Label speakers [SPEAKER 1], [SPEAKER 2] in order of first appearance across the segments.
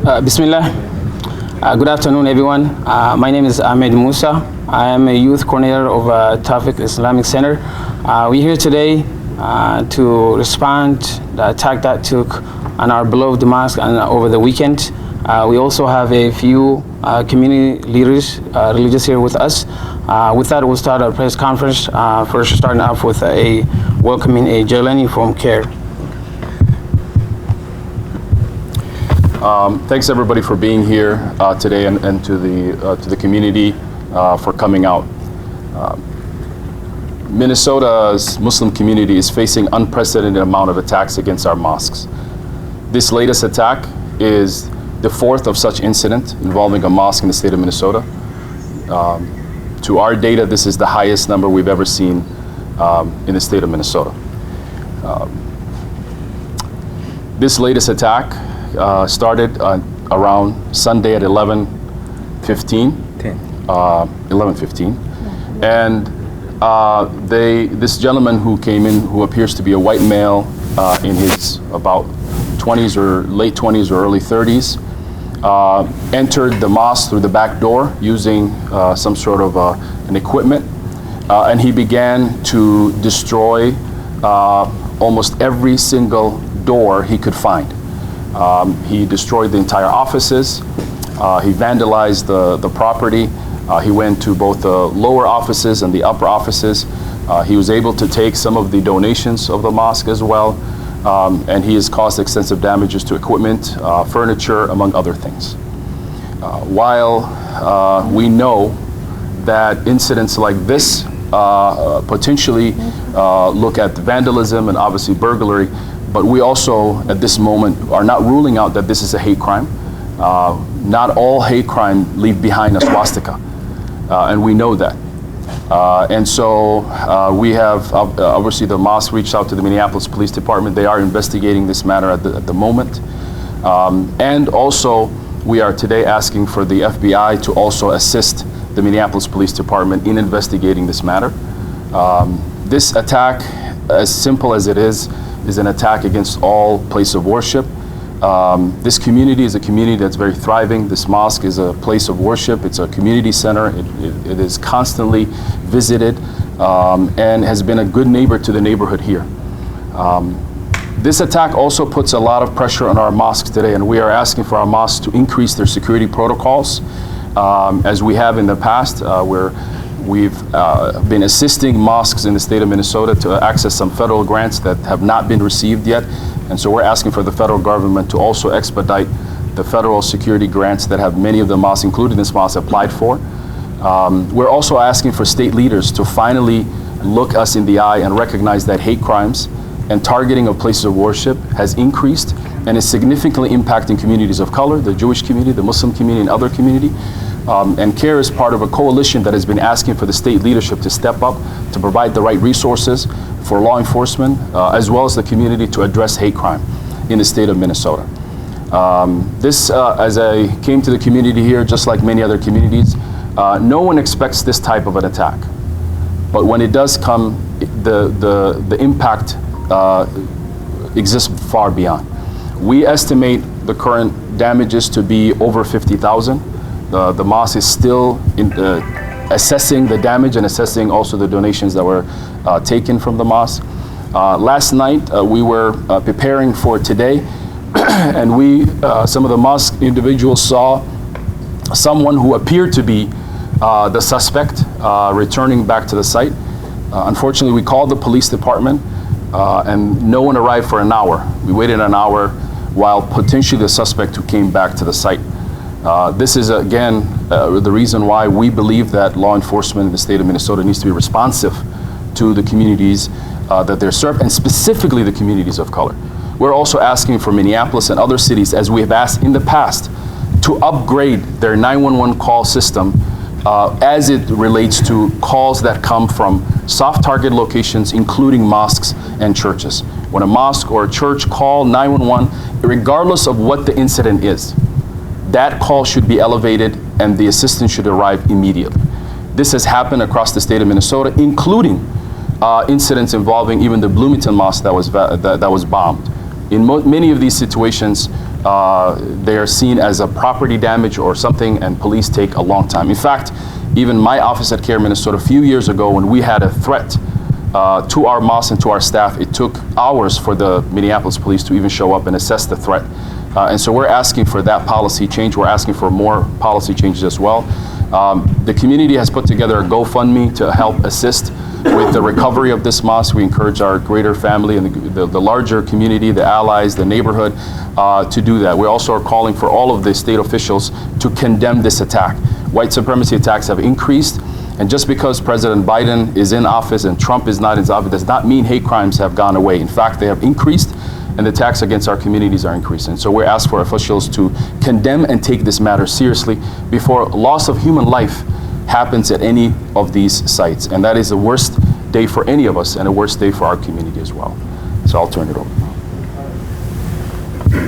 [SPEAKER 1] Bismillah. Good afternoon, everyone. My name is Ahmed Musa. I am a youth coordinator of Tawfiq Islamic Center. We're here today to respond to the attack that took on our beloved mosque over the weekend. We also have a few community leaders, religious here with us. With that, we'll start our press conference. First, starting off with welcoming a Jelani from CARE.
[SPEAKER 2] Thanks everybody for being here today, and to the community for coming out. Minnesota's Muslim community is facing unprecedented amount of attacks against our mosques. This latest attack is the fourth of such incident involving a mosque in the state of Minnesota. To our data, this is the highest number we've ever seen in the state of Minnesota. This latest attack started around Sunday at 11:15, and this gentleman who came in, who appears to be a white male in his about 20s or late 20s or early 30s, entered the mosque through the back door using some sort of an equipment, and he began to destroy almost every single door he could find. He destroyed the entire offices. He vandalized the property. He went to both the lower offices and the upper offices. He was able to take some of the donations of the mosque as well, and he has caused extensive damages to equipment, furniture, among other things. While we know that incidents like this potentially look at vandalism and obviously burglary, but we also, at this moment, are not ruling out that this is a hate crime. Not all hate crime leave behind a swastika, and we know that. And so we have, obviously the mosque reached out to the Minneapolis Police Department. They are investigating this matter at the moment. And also, we are today asking for the FBI to also assist the Minneapolis Police Department in investigating this matter. This attack, as simple as it is an attack against all place of worship. This community is a community that's very thriving. This mosque is a place of worship. It's a community center. It is constantly visited and has been a good neighbor to the neighborhood here. This attack also puts a lot of pressure on our mosques today, and we are asking for our mosques to increase their security protocols as we have in the past, where we've been assisting mosques in the state of Minnesota to access some federal grants that have not been received yet. And so we're asking for the federal government to also expedite the federal security grants that have many of the mosques, including this mosque, applied for. We're also asking for state leaders to finally look us in the eye and recognize that hate crimes and targeting of places of worship has increased and is significantly impacting communities of color, the Jewish community, the Muslim community, and other community. And CARE is part of a coalition that has been asking for the state leadership to step up, to provide the right resources for law enforcement, as well as the community, to address hate crime in the state of Minnesota. As I came to the community here, just like many other communities, no one expects this type of an attack. But when it does come, the impact exists far beyond. We estimate the current damages to be over 50,000. The mosque is still assessing the damage and assessing also the donations that were taken from the mosque. Last night we were preparing for today, and some of the mosque individuals saw someone who appeared to be the suspect returning back to the site. Unfortunately, we called the police department and no one arrived for an hour. We waited an hour while potentially the suspect who came back to the site. This is, again, the reason why we believe that law enforcement in the state of Minnesota needs to be responsive to the communities that they're served, and specifically the communities of color. We're also asking for Minneapolis and other cities, as we have asked in the past, to upgrade their 911 call system as it relates to calls that come from soft target locations, including mosques and churches. When a mosque or a church call 911, regardless of what the incident is, that call should be elevated and the assistance should arrive immediately. This has happened across the state of Minnesota, including incidents involving even the Bloomington Mosque that was bombed. In many of these situations, they are seen as a property damage or something, and police take a long time. In fact, even my office at CARE Minnesota, a few years ago, when we had a threat to our mosque and to our staff, it took hours for the Minneapolis police to even show up and assess the threat. And so we're asking for that policy change. We're asking for more policy changes as well. The community has put together a GoFundMe to help assist with the recovery of this mosque. We encourage our greater family and the larger community, the allies, the neighborhood, to do that. We also are calling for all of the state officials to condemn this attack. White supremacy attacks have increased, and just because President Biden is in office and Trump is not in office does not mean hate crimes have gone away. In fact, they have increased, and the attacks against our communities are increasing. So we ask for officials to condemn and take this matter seriously before loss of human life happens at any of these sites. And that is the worst day for any of us and the worst day for our community as well. So I'll turn it over.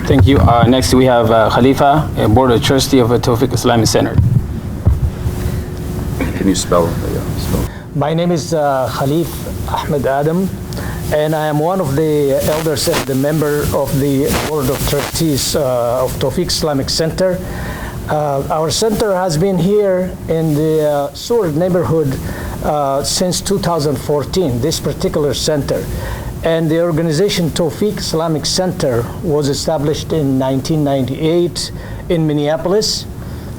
[SPEAKER 1] Thank you. Next we have Khalifa, a board of trustee of Tawfiq Islamic Center.
[SPEAKER 2] Can you spell?
[SPEAKER 3] My name is Khalil Ahmed Adam, and I am one of the elders and the member of the board of trustees of Tawfiq Islamic Center. Our center has been here in the Seward neighborhood since 2014, this particular center. And the organization Tawfiq Islamic Center was established in 1998 in Minneapolis.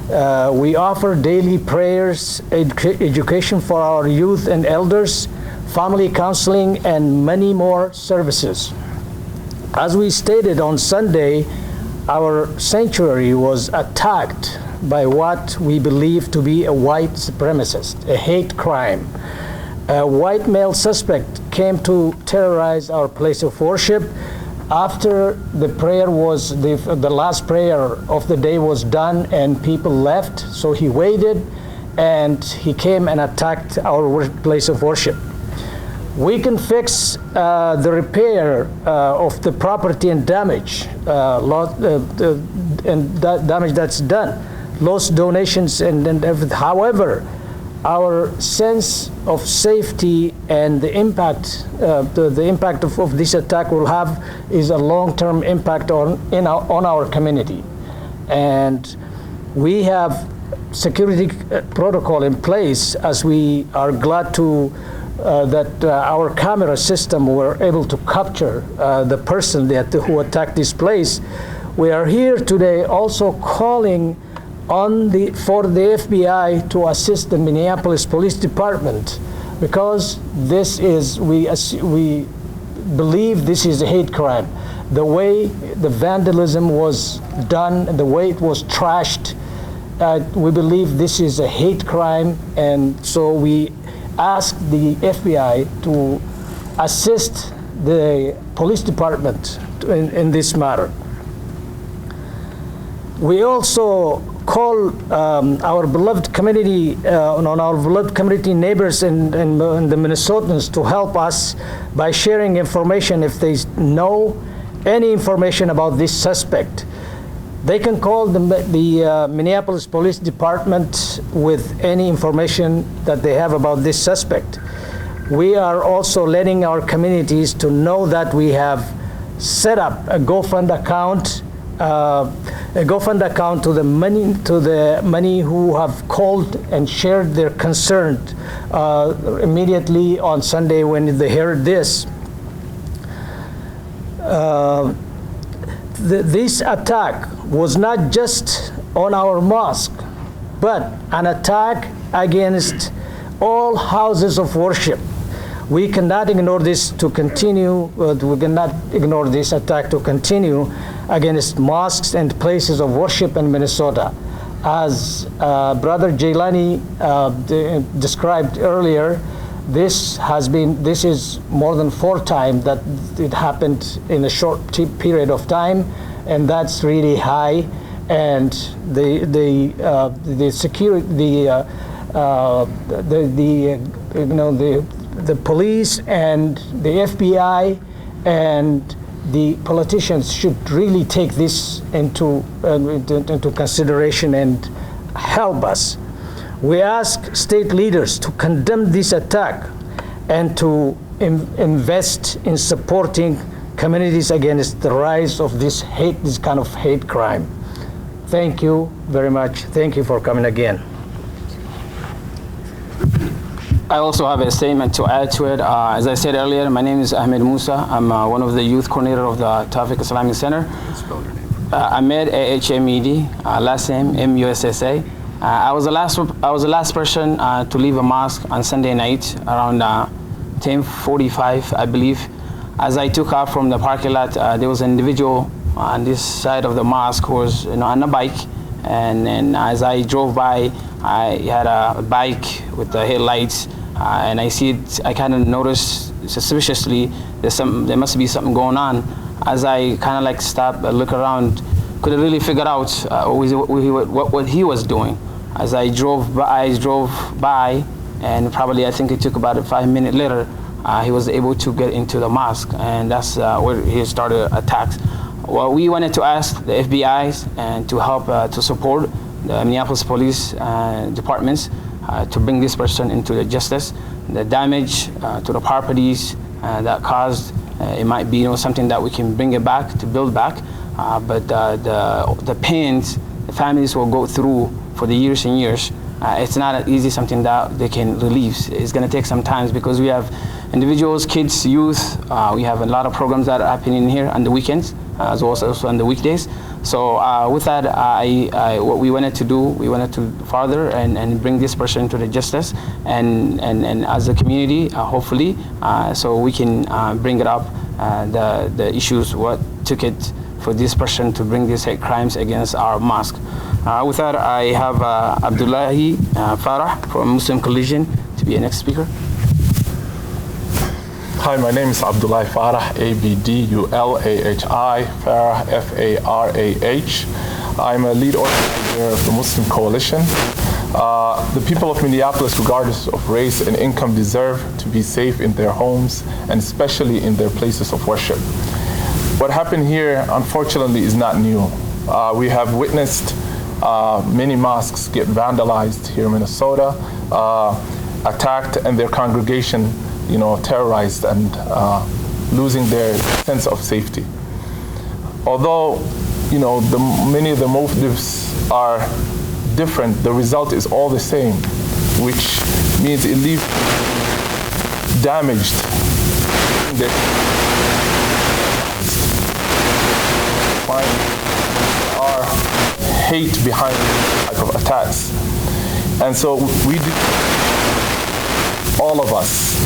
[SPEAKER 3] We offer daily prayers, education for our youth and elders, family counseling, and many more services. As we stated on Sunday, our sanctuary was attacked by what we believe to be a white supremacist, a hate crime. A white male suspect came to terrorize our place of worship. After the prayer was, the last prayer of the day was done and people left, so he waited and he came and attacked our place of worship. We can fix the repair of the property and damage, damage that's done, lost donations and everything. However, our sense of safety and the impact, the impact of this attack will have is a long-term impact on our community. And we have security protocol in place, as we are glad to that our camera system were able to capture the person who attacked this place. We are here today also calling for the FBI to assist the Minneapolis Police Department, because this is, we believe this is a hate crime. The way the vandalism was done, the way it was trashed, we believe this is a hate crime, and so we ask the FBI to assist the police department in this matter. We also call our beloved community, on our beloved community neighbors and the Minnesotans to help us by sharing information if they know any information about this suspect. They can call the Minneapolis Police Department with any information that they have about this suspect. We are also letting our communities to know that we have set up a GoFund account, to the many who have called and shared their concern immediately on Sunday when they heard this. This attack was not just on our mosque, but an attack against all houses of worship. We cannot ignore this to continue, we cannot ignore this attack to continue against mosques and places of worship in Minnesota. As Brother Jailani described earlier, this is more than 4 times that it happened in a short period of time, and that's really high. And the security, the police and the FBI and the politicians should really take this into consideration and help us. We ask state leaders to condemn this attack and to invest in supporting communities against the rise of this kind of hate crime. Thank you very much. Thank you for coming again.
[SPEAKER 1] I also have a statement to add to it. As I said earlier, my name is Ahmed Musa. I'm one of the youth coordinator of the Tawfiq Islamic Center. Ahmed, A-H-M-E-D, last name M-U-S-S-A. I was the last person to leave a mosque on Sunday night around 10:45, I believe. As I took off from the parking lot, there was an individual on this side of the mosque who was on a bike, and as I drove by, I had a bike with the headlights, and I kind of noticed suspiciously there must be something going on. As I kind of like stopped, look around, couldn't really figure out what he was doing. As I drove by, and probably I think it took about 5 minutes later, he was able to get into the mosque, and that's where he started attacks. Well, we wanted to ask the FBI and to help to support the Minneapolis police departments to bring this person into the justice. The damage to the properties that caused, it might be something that we can bring it back to build back, but the pains the families will go through for the years and years, it's not an easy something that they can relieve. It's going to take some time because we have individuals, kids, youth. We have a lot of programs that are happening here on the weekends as well as also on the weekdays. So with that, what we wanted to do, we wanted to further and bring this person to the justice, and as a community, hopefully, so we can bring it up, the issues, what took it for this person to bring these hate crimes against our mosque. With that, I have Abdullah Ferrara from Muslim Collision to be the next speaker.
[SPEAKER 4] Hi, my name is Abdullah Ferrara, A-B-D-U-L-A-H-I, Farah, F-A-R-A-H. I'm a lead organizer of the Muslim Coalition. The people of Minneapolis, regardless of race and income, deserve to be safe in their homes and especially in their places of worship. What happened here, unfortunately, is not new. We have witnessed many mosques get vandalized here in Minnesota, attacked, and their congregation terrorized and losing their sense of safety. Although, many of the motives are different, the result is all the same, which means it leaves damaged. There are hate behind this type of attacks. And so all of us,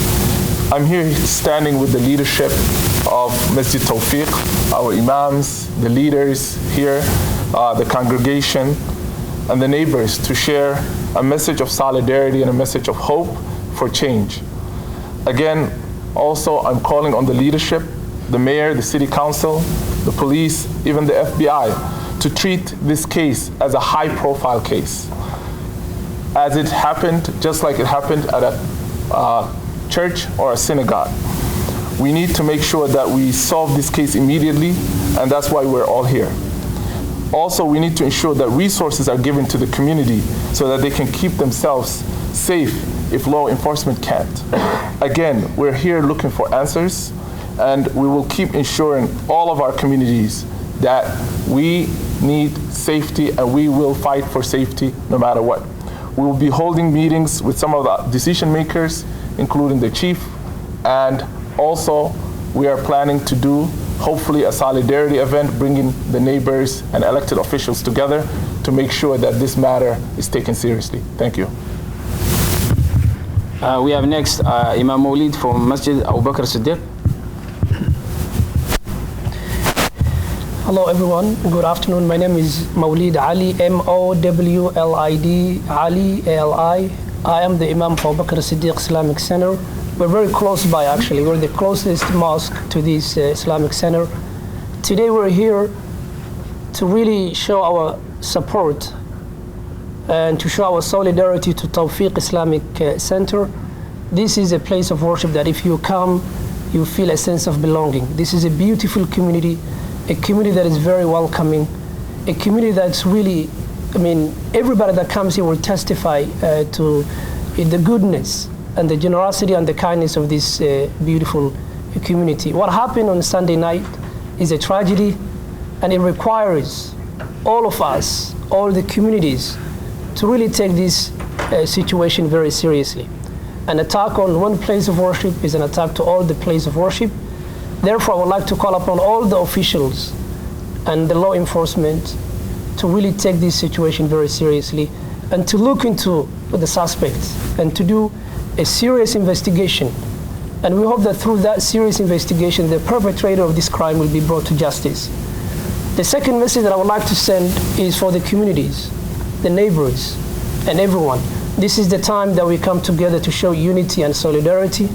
[SPEAKER 4] I'm here standing with the leadership of Masjid Tawfiq, our imams, the leaders here, the congregation, and the neighbors to share a message of solidarity and a message of hope for change. Again, also I'm calling on the leadership, the mayor, the city council, the police, even the FBI, to treat this case as a high-profile case. As it happened, just like it happened at a church or a synagogue. We need to make sure that we solve this case immediately, and that's why we're all here. Also, we need to ensure that resources are given to the community so that they can keep themselves safe if law enforcement can't. Again, we're here looking for answers, and we will keep ensuring all of our communities that we need safety, and we will fight for safety no matter what. We will be holding meetings with some of the decision makers, including the chief, and also we are planning to do, hopefully, a solidarity event, bringing the neighbors and elected officials together to make sure that this matter is taken seriously. Thank you.
[SPEAKER 1] We have next Imam Maulid from Masjid Abubakr Siddiq.
[SPEAKER 5] Hello everyone, good afternoon. My name is Maulid Ali, M-O-W-L-I-D, Ali, A-L-I. I am the Imam for Abubakr Siddiq Islamic Center. We're very close by actually. We're the closest mosque to this Islamic Center. Today we're here to really show our support and to show our solidarity to Tawfiq Islamic Center. This is a place of worship that if you come, you feel a sense of belonging. This is a beautiful community, a community that is very welcoming, a community that's really, everybody that comes here will testify to the goodness and the generosity and the kindness of this beautiful community. What happened on Sunday night is a tragedy, and it requires all of us, all the communities, to really take this situation very seriously. An attack on one place of worship is an attack to all the places of worship. Therefore, I would like to call upon all the officials and the law enforcement to really take this situation very seriously and to look into the suspects and to do a serious investigation. And we hope that through that serious investigation, the perpetrator of this crime will be brought to justice. The second message that I would like to send is for the communities, the neighbors, and everyone. This is the time that we come together to show unity and solidarity.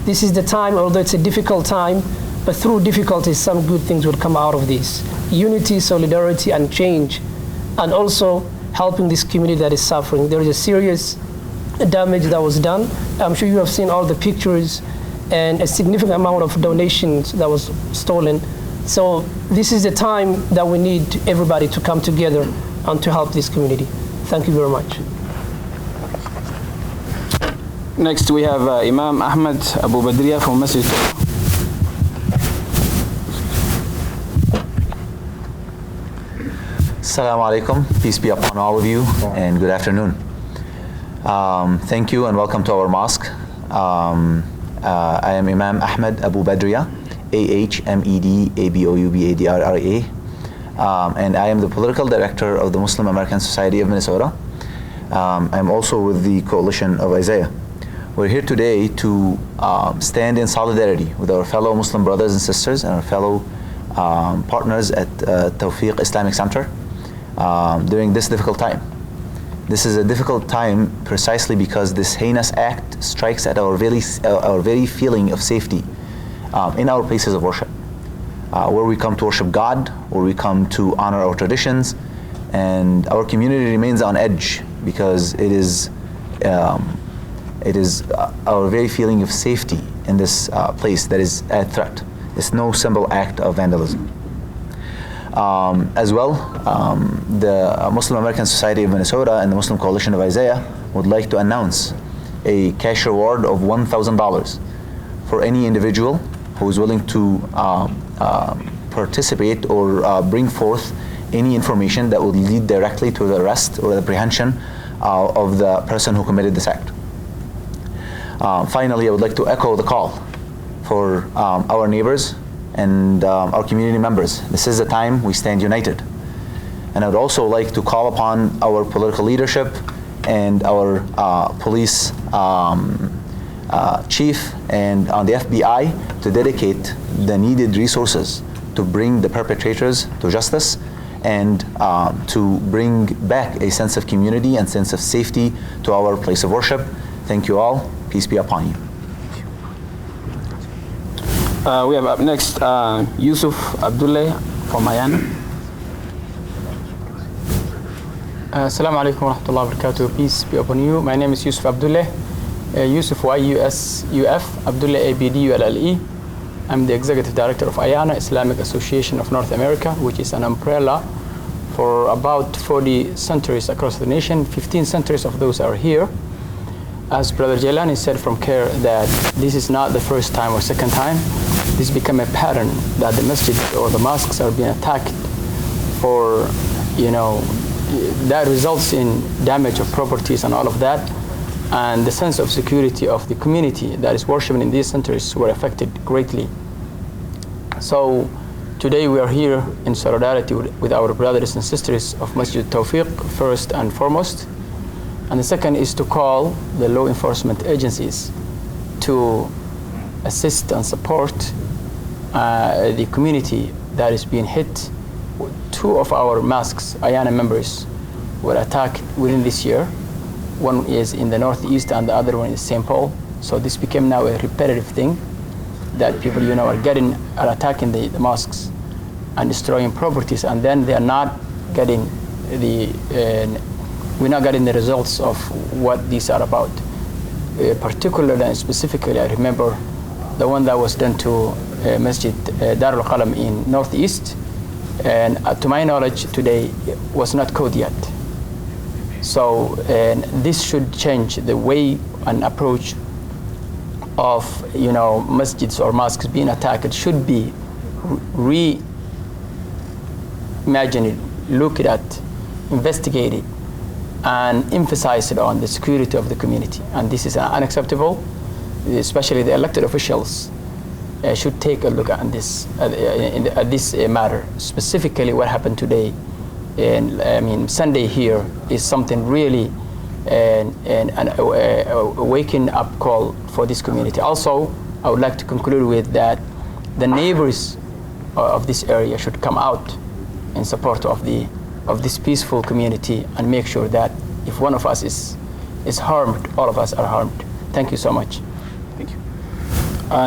[SPEAKER 5] This is the time, although it's a difficult time, but through difficulties, some good things will come out of this. Unity, solidarity, and change, and also helping this community that is suffering. There is a serious damage that was done. I'm sure you have seen all the pictures and a significant amount of donations that was stolen. So this is the time that we need everybody to come together and to help this community. Thank you very much.
[SPEAKER 1] Next, we have Imam Ahmed Abu Aat from Masjid.
[SPEAKER 6] Assalamu alaikum, peace be upon all of you, and good afternoon. Thank you and welcome to our mosque. I am Imam Ahmed Abu Badriya, Ahmed Aboubadrara, and I am the political director of the Muslim American Society of Minnesota. I'm also with the Coalition of Isaiah. We're here today to stand in solidarity with our fellow Muslim brothers and sisters and our fellow partners at Tawfiq Islamic Center during this difficult time. This is a difficult time precisely because this heinous act strikes at our very feeling of safety in our places of worship, where we come to worship God, where we come to honor our traditions, and our community remains on edge because it is our very feeling of safety in this place that is at threat. It's no simple act of vandalism. As well, the Muslim American Society of Minnesota and the Muslim Coalition of Isaiah would like to announce a cash reward of $1,000 for any individual who is willing to participate or bring forth any information that will lead directly to the arrest or apprehension of the person who committed this act. Finally, I would like to echo the call for our neighbors and our community members. This is a time we stand united. And I would also like to call upon our political leadership and our police chief and on the FBI to dedicate the needed resources to bring the perpetrators to justice and to bring back a sense of community and sense of safety to our place of worship. Thank you all. Peace be upon you.
[SPEAKER 1] We have up next Yusuf Abdullah from Ayana.
[SPEAKER 7] Assalamu alaikum wa rahmatullahi wa barakatuh. Peace be upon you. My name is Yusuf Abdullah. Yusuf YUSUF Abdullah ABDULLE. I'm the Executive Director of Ayana Islamic Association of North America, which is an umbrella for about 40 centers across the nation. 15 centers of those are here. As Brother Jailani said from CARE, that this is not the first time or second time. This become a pattern that the masjid or the mosques are being attacked for, that results in damage of properties and all of that. And the sense of security of the community that is worshiping in these centers were affected greatly. So today we are here in solidarity with our brothers and sisters of Masjid Tawfiq, first and foremost. And the second is to call the law enforcement agencies to assist and support the community that is being hit. Two of our mosques, Ayana members, were attacked within this year. One is in the northeast and the other one is St. Paul. So this became now a repetitive thing that people are attacking the mosques and destroying properties, and then they are not getting we're not getting the results of what these are about. Particularly and specifically, I remember the one that was done to Masjid Darul Qalam in northeast, and to my knowledge today was not caught yet. So this should change the way and approach of masjids or mosques being attacked should be reimagined, looked at, investigated, and emphasized on the security of the community. And this is unacceptable. Especially the elected officials should take a look at this matter. Specifically, what happened today, and I mean Sunday here, is something really a waking up call for this community. Also, I would like to conclude with that the neighbors of this area should come out in support of this peaceful community and make sure that if one of us is harmed, all of us are harmed. Thank you so much.
[SPEAKER 1] Thank you.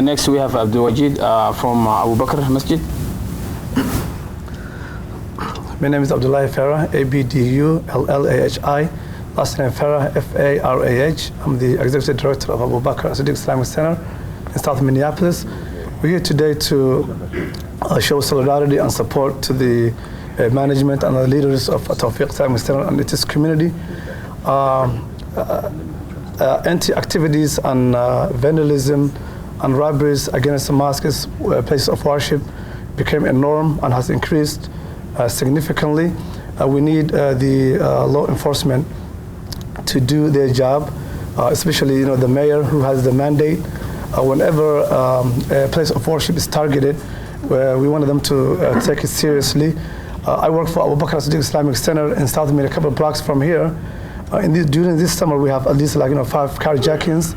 [SPEAKER 1] Next, we have Abdul Wajid from Abu Bakr Masjid.
[SPEAKER 8] My name is Abdullah Ferrara, ABDULLAHI. Last name Farah, FARAH. I'm the Executive Director of Abu Bakr Islamic Center in South Minneapolis. We're here today to show solidarity and support to the management and the leaders of Tawfiq Islamic Center and its community. Anti-activities and vandalism and robberies against the mosques, places of worship, became a norm and has increased significantly. We need the law enforcement to do their job, especially the mayor who has the mandate. Whenever a place of worship is targeted, we want them to take it seriously. I work for Abu Bakr Islamic Center in South Minneapolis, a couple of blocks from here. During this summer, we have at least 5 carjackings,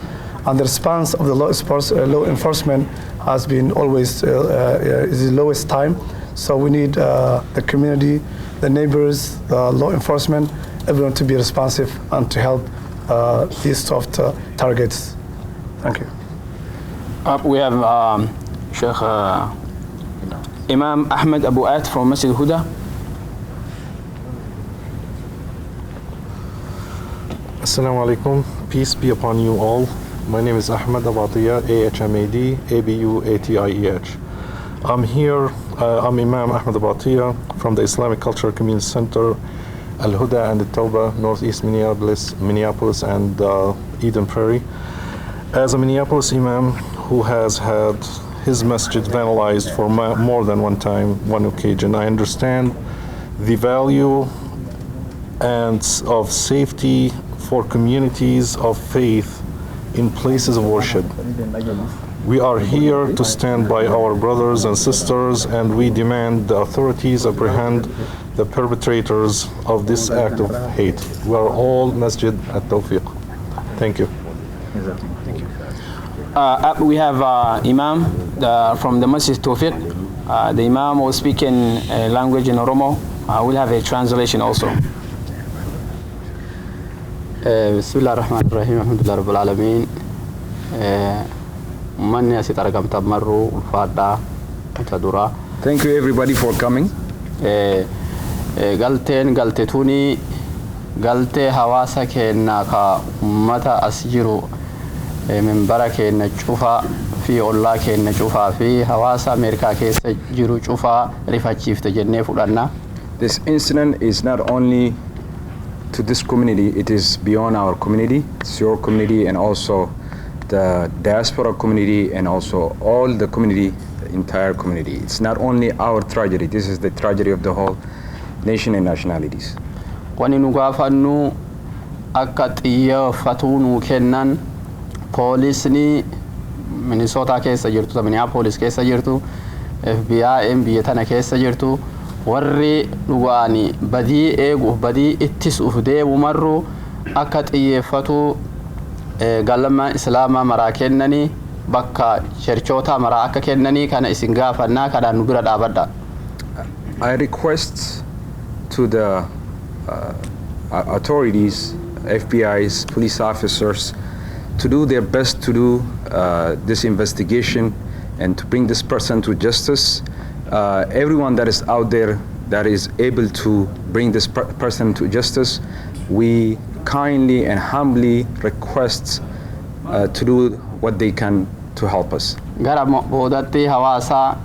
[SPEAKER 8] and the response of the law enforcement has been always is the lowest time. So we need the community, the neighbors, law enforcement, everyone to be responsive and to help these soft targets. Thank you.
[SPEAKER 1] We have Sheikh Imam Ahmed Abu Aat from Masjid Huda.
[SPEAKER 9] Assalamu alaikum. Peace be upon you all. My name is Ahmed Abubadriya, AHMAD, ABUATIEH. I'm here, I'm Imam Ahmed Abu Aat from the Islamic Cultural Community Center, Al Huda and the Tawbah, Northeast Minneapolis and Eden Prairie. As a Minneapolis Imam who has had his masjid vandalized for more than one occasion, I understand the value and of safety for communities of faith in places of worship. We are here to stand by our brothers and sisters, and we demand the authorities apprehend the perpetrators of this act of hate. We are all Masjid at Tawfiq. Thank you.
[SPEAKER 1] Thank you. We have Imam from the Masjid Tawfiq. The Imam will speak in language in Oromo. We'll have a translation also.
[SPEAKER 10] Bismillah ar-Rahman ar-Rahim, alhamdulillah rabbil alameen. Manni asit argamta marru ulfaadha tadura.
[SPEAKER 11] Thank you everybody for coming.
[SPEAKER 10] Galteetuni galte hawasa kenna ka ummata as jiru minbara kenna cufa fi olla kenna cufa fi hawasa Amerika keessa jiru cufa rifachiifte jennee fudhanna.
[SPEAKER 11] This incident is not only to this community, it is beyond our community. It's your community and also the diaspora community and also all the community, the entire community. It's not only our tragedy, this is the tragedy of the whole nation and nationalities.
[SPEAKER 10] Wani nu gaafannu akka xiyyeeffatuu kennan poolisni Minnesota keessa jirtu, Minneapolis keessa jirtu, FBI biyya tana keessa jirtu, warri dhugaani badii eeguuf badii ittisuuf deemu marru akka xiyyeeffatu galma islaamaa maraa kennanii bakka cherchoota maraa akka kennanii kana isin gaafannaa kadhaan nu bira dhaabadha.
[SPEAKER 11] I request to the authorities, FBI's, police officers, to do their best to do this investigation and to bring this person to justice. Everyone that is out there that is able to bring this person to justice, we kindly and humbly request to do what they can to help us.
[SPEAKER 10] Gara boodatti hawaasa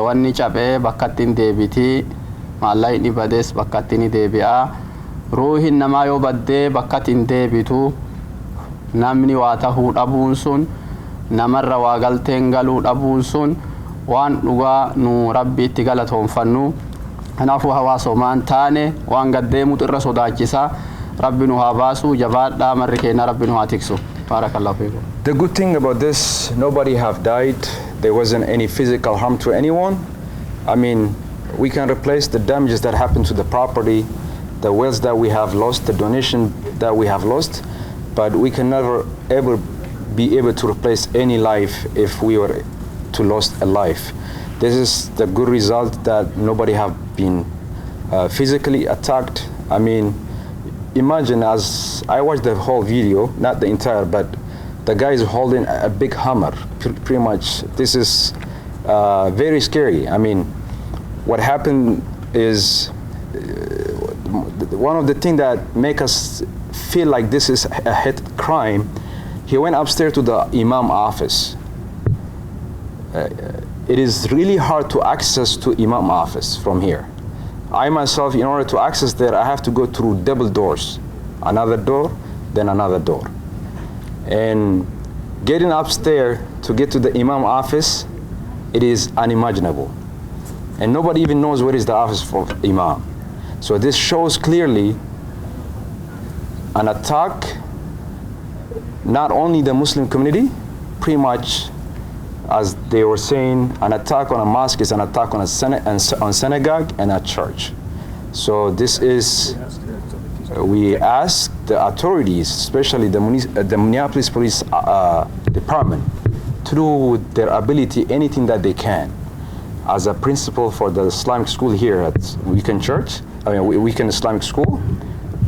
[SPEAKER 10] wanni cabee bakkattiin deebiti maallaqni bades bakkattiin deebi'a ruuhin namaa yoo baddee bakkattiin deebitu namni waa tahuu dhabuun sun namarra waa galteen galuu dhabuun sun waan dhugaa nu rabbi itti galatoonfannu. Kanaafuu hawaasomaan taane waan gaddeemutu irra sodaachisa. Rabbi nu haa baasu jabaadhaa marri keenya rabbi nu haa tiksu. Barakallahu fiikum.
[SPEAKER 11] The good thing about this, nobody have died. There wasn't any physical harm to anyone. I mean, we can replace the damages that happened to the property, the wealth that we have lost, the donation that we have lost, but we can never ever be able to replace any life if we were to lose a life. This is the good result that nobody have been physically attacked. I mean, imagine, as I watched the whole video, not the entire, but the guy is holding a big hammer, pretty much. This is very scary. I mean, what happened is one of the things that make us feel like this is a hate crime. He went upstairs to the Imam office. It is really hard to access to Imam office from here. I myself, in order to access there, I have to go through double doors. Another door, then another door. And getting upstairs to get to the Imam office, it is unimaginable. And nobody even knows where is the office for Imam. So this shows clearly an attack, not only the Muslim community, pretty much, as they were saying, an attack on a mosque is an attack on a synagogue and a church. So this is, we ask the authorities, especially the Minneapolis Police Department, to do with their ability anything that they can. As a principal for the Islamic school here at Weekend Church, Weekend Islamic School,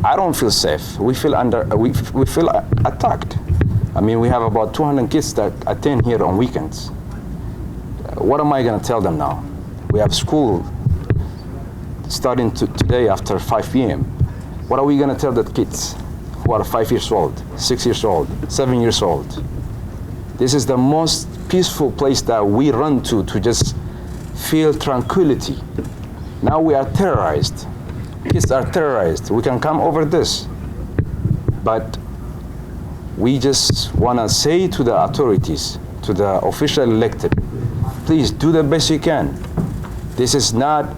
[SPEAKER 11] I don't feel safe. We feel we feel attacked. I mean, we have about 200 kids that attend here on weekends. What am I going to tell them now? We have school starting today after 5 p.m. What are we going to tell the kids who are 5 years old, 6 years old, 7 years old? This is the most peaceful place that we run to just feel tranquility. Now we are terrorized. Kids are terrorized. We can come over this. But we just want to say to the authorities, to the official elected, please do the best you can. This is not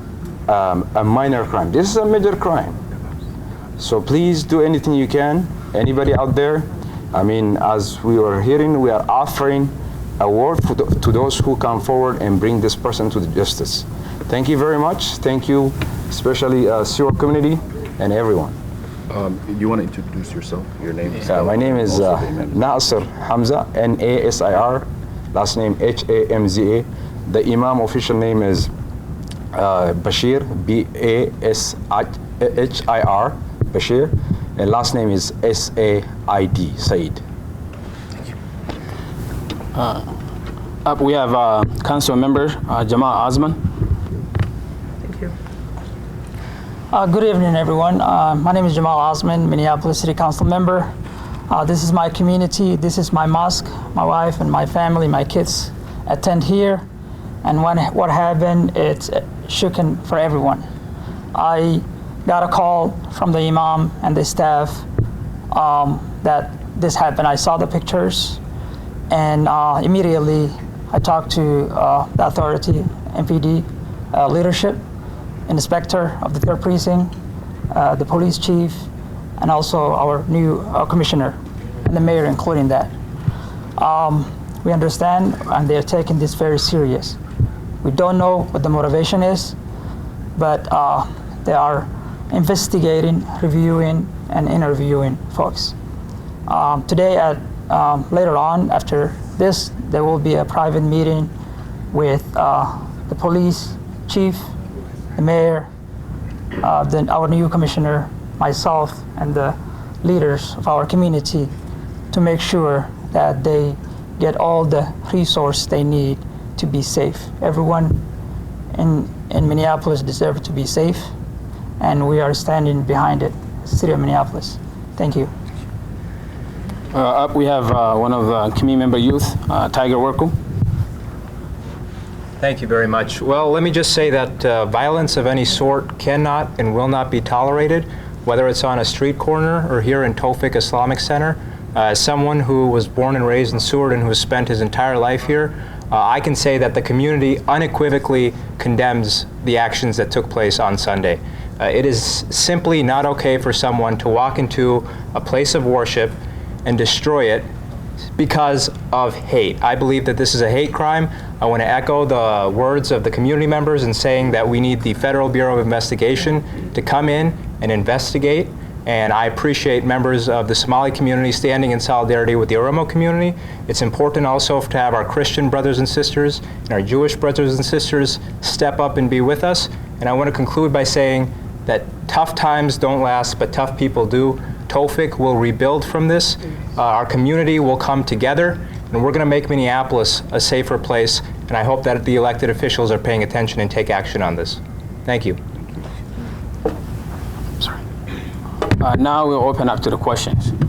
[SPEAKER 11] a minor crime. This is a major crime. So please do anything you can. Anybody out there? I mean, as we were hearing, we are offering a award to those who come forward and bring this person to the justice. Thank you very much. Thank you, especially Syro community and everyone.
[SPEAKER 2] You want to introduce yourself, your name?
[SPEAKER 11] My name is Nasir Hamza, Nasir, last name Hamza. The Imam official name is Bashir, Bashir, Bashir, and last name is Said, Said.
[SPEAKER 1] Up we have council member Jamal Osman.
[SPEAKER 12] Thank you. Good evening, everyone. My name is Jamal Osman, Minneapolis City Council member. This is my community. This is my mosque. My wife and my family, my kids attend here. And what happened, it's shocking for everyone. I got a call from the imam and the staff that this happened. I saw the pictures, and immediately I talked to the authority, MPD leadership, inspector of the 3rd precinct, the police chief, and also our new commissioner, and the mayor including that. We understand, and they're taking this very serious. We don't know what the motivation is, but they are investigating, reviewing, and interviewing folks. Today, later on, after this, there will be a private meeting with the police chief, the mayor, then our new commissioner, myself, and the leaders of our community to make sure that they get all the resources they need to be safe. Everyone in Minneapolis deserves to be safe, and we are standing behind it, City of Minneapolis. Thank you.
[SPEAKER 1] Up we have one of the community member youth, Tiger Workle.
[SPEAKER 13] Thank you very much. Well, let me just say that violence of any sort cannot and will not be tolerated, whether it's on a street corner or here in Tawfiq Islamic Center. As someone who was born and raised in Seward and who has spent his entire life here, I can say that the community unequivocally condemns the actions that took place on Sunday. It is simply not okay for someone to walk into a place of worship and destroy it because of hate. I believe that this is a hate crime. I want to echo the words of the community members in saying that we need the Federal Bureau of Investigation to come in and investigate. And I appreciate members of the Somali community standing in solidarity with the Oromo community. It's important also to have our Christian brothers and sisters and our Jewish brothers and sisters step up and be with us. And I want to conclude by saying that tough times don't last, but tough people do. Tawfiq will rebuild from this. Our community will come together, and we're going to make Minneapolis a safer place. And I hope that the elected officials are paying attention and take action on this. Thank you.
[SPEAKER 1] Now we'll open up to the questions.